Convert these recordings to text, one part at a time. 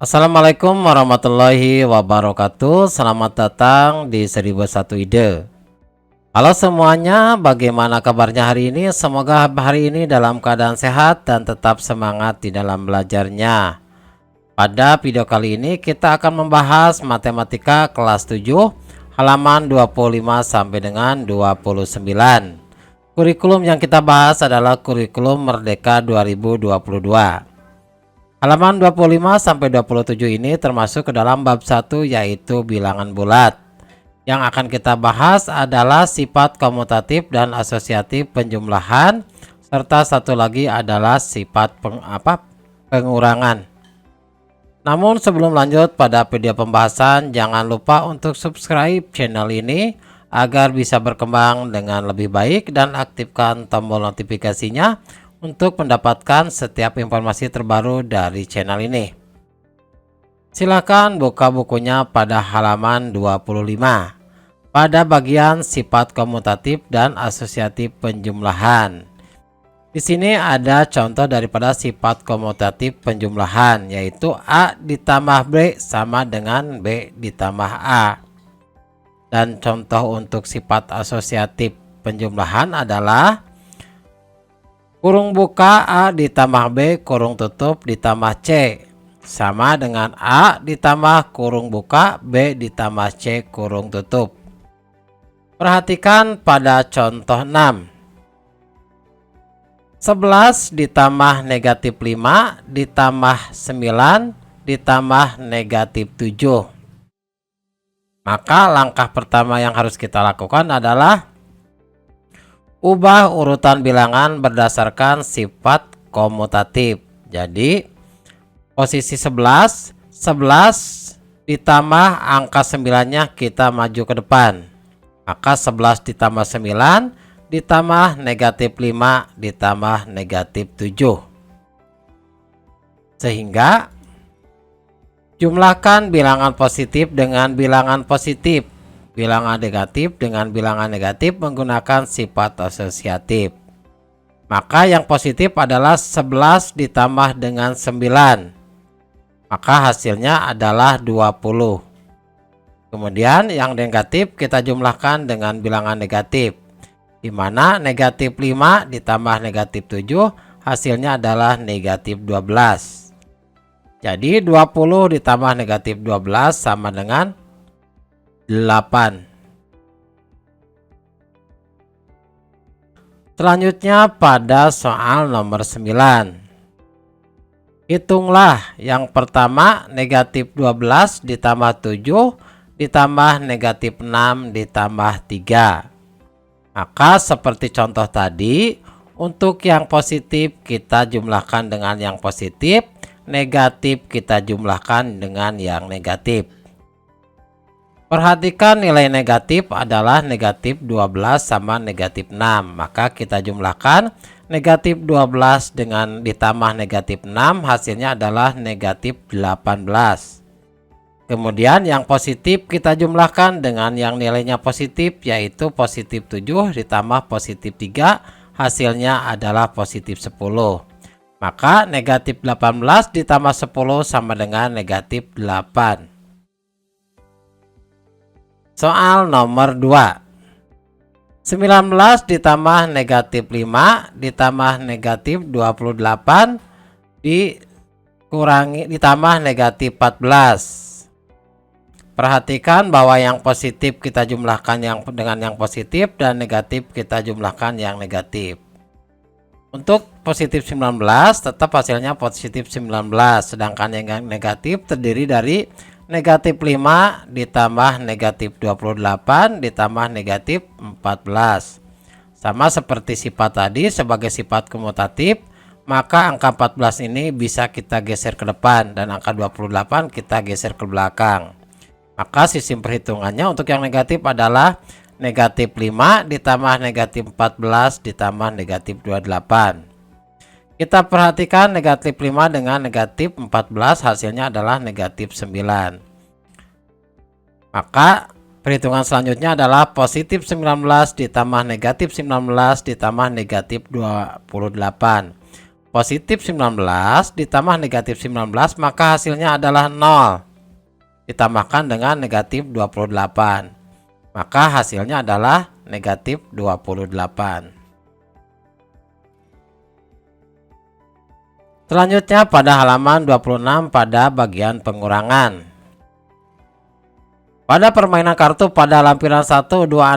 Assalamualaikum warahmatullahi wabarakatuh. Selamat datang di 1001 Ide. Halo semuanya, bagaimana kabarnya hari ini? Semoga hari ini dalam keadaan sehat dan tetap semangat di dalam belajarnya. Pada video kali ini kita akan membahas matematika kelas 7 halaman 25 sampai dengan 29. Kurikulum yang kita bahas adalah kurikulum Merdeka 2022. Halaman 25 sampai 27 ini termasuk ke dalam bab 1 yaitu bilangan bulat. Yang akan kita bahas adalah sifat komutatif dan asosiatif penjumlahan serta satu lagi adalah sifat pengurangan. Namun sebelum lanjut pada video pembahasan, jangan lupa untuk subscribe channel ini agar bisa berkembang dengan lebih baik dan aktifkan tombol notifikasinya untuk mendapatkan setiap informasi terbaru dari channel ini. Silakan buka bukunya pada halaman 25 pada bagian sifat komutatif dan asosiatif penjumlahan. Di sini ada contoh daripada sifat komutatif penjumlahan, yaitu A ditambah B sama dengan B ditambah A. Dan contoh untuk sifat asosiatif penjumlahan adalah kurung buka A ditambah B kurung tutup ditambah C sama dengan A ditambah kurung buka B ditambah C kurung tutup. Perhatikan pada contoh 6. 11 ditambah negatif 5 ditambah 9 ditambah negatif 7. Maka langkah pertama yang harus kita lakukan adalah ubah urutan bilangan berdasarkan sifat komutatif. Jadi posisi 11 ditambah angka 9-nya kita maju ke depan. Maka 11 ditambah 9 ditambah negatif 5 ditambah negatif 7. Sehingga jumlahkan bilangan positif dengan bilangan positif, bilangan negatif dengan bilangan negatif menggunakan sifat asosiatif. Maka yang positif adalah 11 ditambah dengan 9. Maka hasilnya adalah 20. Kemudian yang negatif kita jumlahkan dengan bilangan negatif, di mana negatif 5 ditambah negatif 7 hasilnya adalah negatif 12. Jadi 20 ditambah negatif 12 sama dengan 8. Selanjutnya pada soal nomor 9. Hitunglah yang pertama negatif 12 ditambah 7 ditambah negatif 6 ditambah 3. Maka seperti contoh tadi, untuk yang positif kita jumlahkan dengan yang positif, negatif kita jumlahkan dengan yang negatif. Perhatikan nilai negatif adalah negatif 12 sama negatif 6. Maka kita jumlahkan negatif 12 dengan ditambah negatif 6 hasilnya adalah negatif 18. Kemudian yang positif kita jumlahkan dengan yang nilainya positif, yaitu positif 7 ditambah positif 3 hasilnya adalah positif 10. Maka negatif 18 ditambah 10 sama dengan negatif 8. Soal nomor 2. 19 ditambah negatif 5 ditambah negatif 28 ditambah negatif 14. Perhatikan bahwa yang positif kita jumlahkan dengan yang positif dan negatif kita jumlahkan yang negatif. Untuk positif 19 tetap hasilnya positif 19, sedangkan yang negatif terdiri dari negatif 5 ditambah negatif 28 ditambah negatif 14. Sama seperti sifat tadi, sebagai sifat komutatif, maka angka 14 ini bisa kita geser ke depan dan angka 28 kita geser ke belakang. Maka sistem perhitungannya untuk yang negatif adalah negatif 5 ditambah negatif 14 ditambah negatif 28. Kita perhatikan negatif 5 dengan negatif 14 hasilnya adalah negatif 9. Maka perhitungan selanjutnya adalah positif 19 ditambah negatif 19 ditambah negatif 28. Positif 19 ditambah negatif 19, maka hasilnya adalah 0. Ditambahkan dengan negatif 28. Maka hasilnya adalah negatif 28. Selanjutnya pada halaman 26 pada bagian pengurangan. Pada permainan kartu pada lampiran 1, dua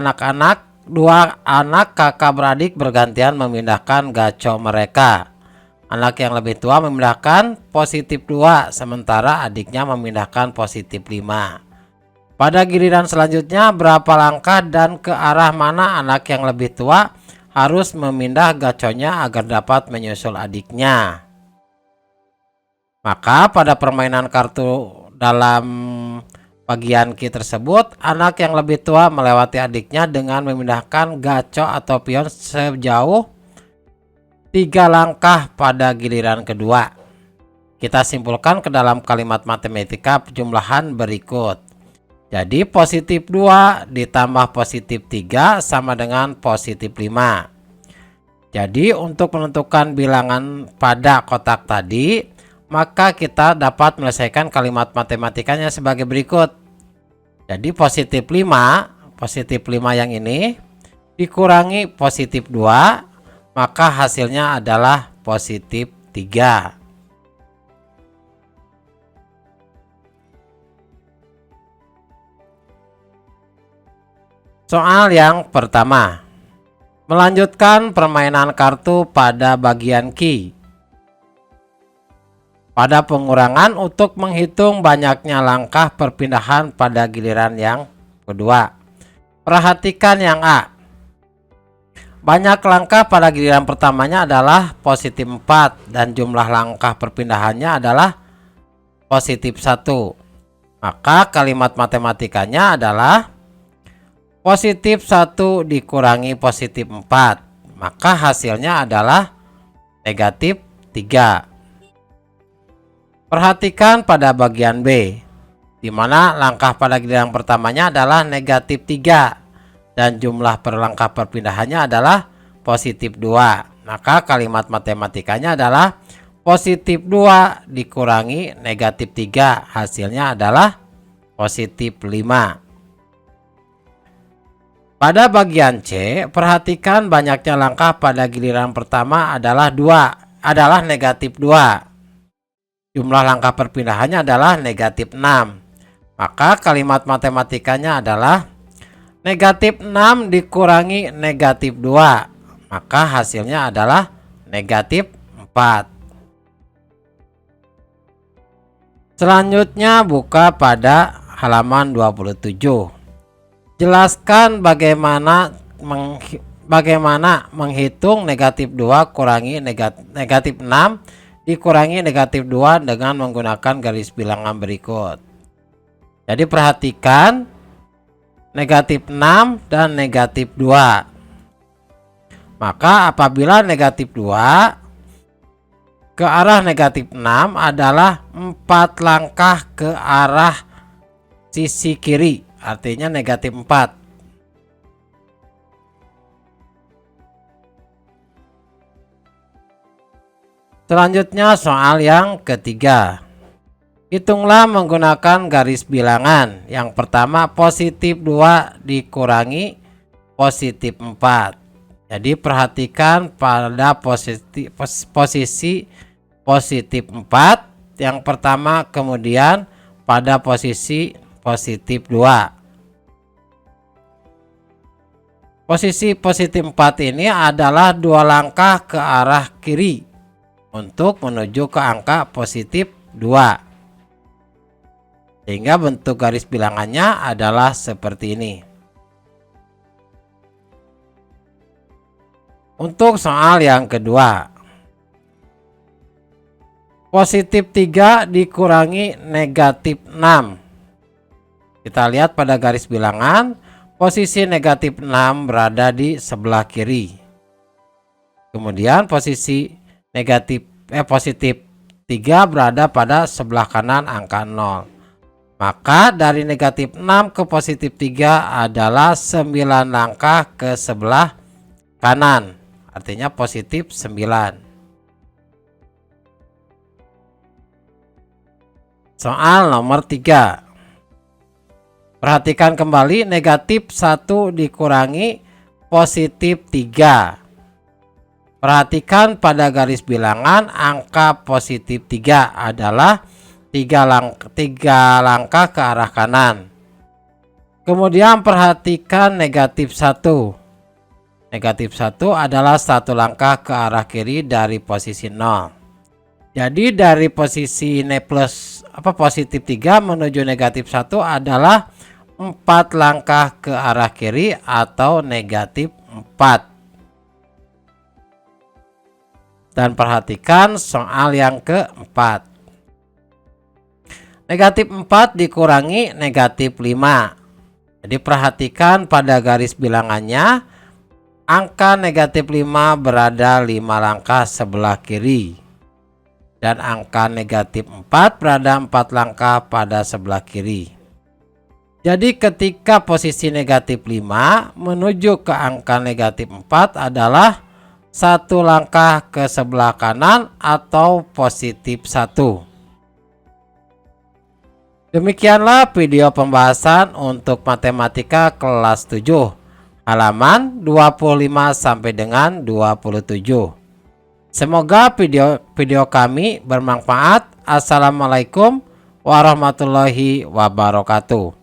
anak kakak beradik bergantian memindahkan gaco mereka. Anak yang lebih tua memindahkan positif 2, sementara adiknya memindahkan positif 5. Pada giliran selanjutnya, berapa langkah dan ke arah mana anak yang lebih tua harus memindah gaconya agar dapat menyusul adiknya? Maka pada permainan kartu dalam bagian key tersebut, anak yang lebih tua melewati adiknya dengan memindahkan gaco atau pion sejauh 3 langkah pada giliran kedua. Kita simpulkan ke dalam kalimat matematika penjumlahan berikut. Jadi positif 2 ditambah positif 3 sama dengan positif 5. Jadi untuk menentukan bilangan pada kotak tadi, maka kita dapat menyelesaikan kalimat matematikanya sebagai berikut. Jadi positif 5 yang ini dikurangi positif 2, maka hasilnya adalah positif 3. Soal yang pertama, melanjutkan permainan kartu pada bagian key. Pada pengurangan untuk menghitung banyaknya langkah perpindahan pada giliran yang kedua. Perhatikan yang A. Banyak langkah pada giliran pertamanya adalah positif 4 dan jumlah langkah perpindahannya adalah positif 1. Maka kalimat matematikanya adalah positif 1 dikurangi positif 4. Maka hasilnya adalah negatif 3. Perhatikan pada bagian B, di mana langkah pada giliran pertamanya adalah negatif 3 dan jumlah per langkah perpindahannya adalah positif 2. Maka kalimat matematikanya adalah positif 2 dikurangi negatif 3, hasilnya adalah positif 5. Pada bagian C, perhatikan banyaknya langkah pada giliran pertama adalah negatif 2. Jumlah langkah perpindahannya adalah negatif 6. Maka kalimat matematikanya adalah negatif 6 dikurangi negatif 2. Maka hasilnya adalah negatif 4. Selanjutnya buka pada halaman 27. Jelaskan bagaimana menghitung negatif 2 kurangi negatif 6 dikurangi negatif 2 dengan menggunakan garis bilangan berikut. Jadi perhatikan negatif 6 dan negatif 2. Maka apabila negatif 2 ke arah negatif 6 adalah 4 langkah ke arah sisi kiri, artinya negatif 4. Selanjutnya soal yang ketiga. Hitunglah menggunakan garis bilangan. Yang pertama positif 2 dikurangi positif 4. Jadi perhatikan pada posisi positif 4 yang pertama, kemudian pada posisi positif 2. Posisi positif 4 ini adalah 2 langkah ke arah kiri untuk menuju ke angka positif 2. Sehingga bentuk garis bilangannya adalah seperti ini. Untuk soal yang kedua, positif 3 dikurangi negatif 6. Kita lihat pada garis bilangan, posisi negatif 6 berada di sebelah kiri. Kemudian posisi positif 3 berada pada sebelah kanan angka 0. Maka dari negatif 6 ke positif 3 adalah 9 langkah ke sebelah kanan, artinya positif 9. Soal nomor 3. Perhatikan kembali, negatif 1 dikurangi positif 3. Perhatikan pada garis bilangan angka positif 3 adalah 3 langkah ke arah kanan. Kemudian perhatikan negatif 1. Negatif 1 adalah 1 langkah ke arah kiri dari posisi 0. Jadi dari posisi positif 3 menuju negatif 1 adalah 4 langkah ke arah kiri atau negatif 4. Dan perhatikan soal yang keempat. Negatif 4 dikurangi negatif 5. Jadi perhatikan pada garis bilangannya, angka negatif 5 berada 5 langkah sebelah kiri. Dan angka negatif 4 berada 4 langkah pada sebelah kiri. Jadi ketika posisi negatif 5 menuju ke angka negatif 4 adalah 1 langkah ke sebelah kanan atau positif 1. Demikianlah video pembahasan untuk matematika kelas 7 halaman 25 sampai dengan 27. Semoga video kami bermanfaat. Assalamualaikum warahmatullahi wabarakatuh.